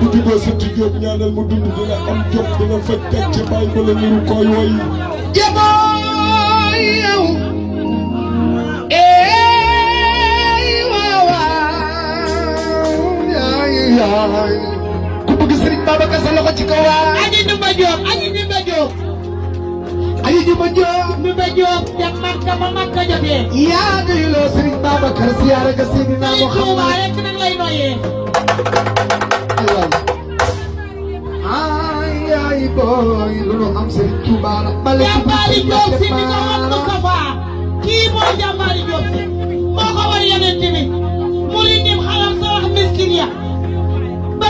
bu juboo sa jigéen ñaanal mu dund dina am jom dina faj gàcce bàyyi ba la niru koy woy jabooy yow waaw yaay ku bëgg Serigne Babacar sa loxo ci kaw waay aji Ndumba Diop aji Ndumba Diop aji Ndumba Diop Ndumba Diop dem Makka ba Makka jotee yaa doyloo Serigne Babacar siyaare ga Seydina Muhammad rek nag lay noyee ay boy lu nu am Serigne Touba la bale jàmbaari Diop si bi nga xam Moustapha kii mooy jàmbaari Diop si moo ko war yeneen bi mu li nim xalam sa wax miskin ya ba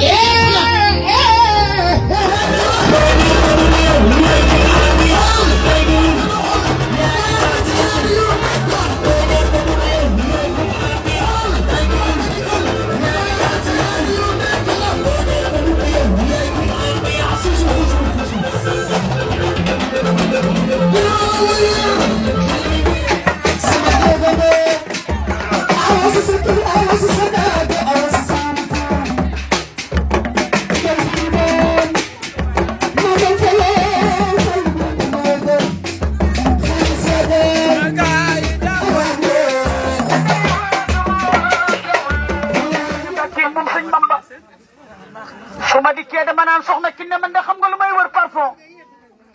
suma dikkee dama naan soxna ki ne man de xam nga lu may wër parfum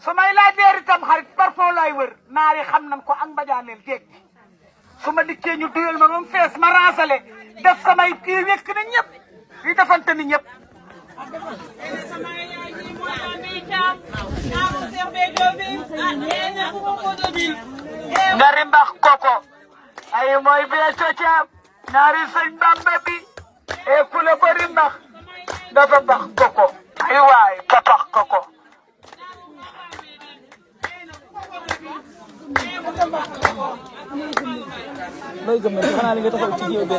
su may laa deer itam xarit parfum laay wër naari xam nañ ko ak mbajaaneel géej su ma dikkee ñu duyal ma moom fees ma raasale def samay kii wekk na ñëpp di defante ni ñëpp nga rimbax koko ay mooy bee cocaam naari sëñ Bamba bi e kule ko rimbax dafa bax koko ay waay ba bax koko looy gëm xanaa li nga taxaw ci jiw bi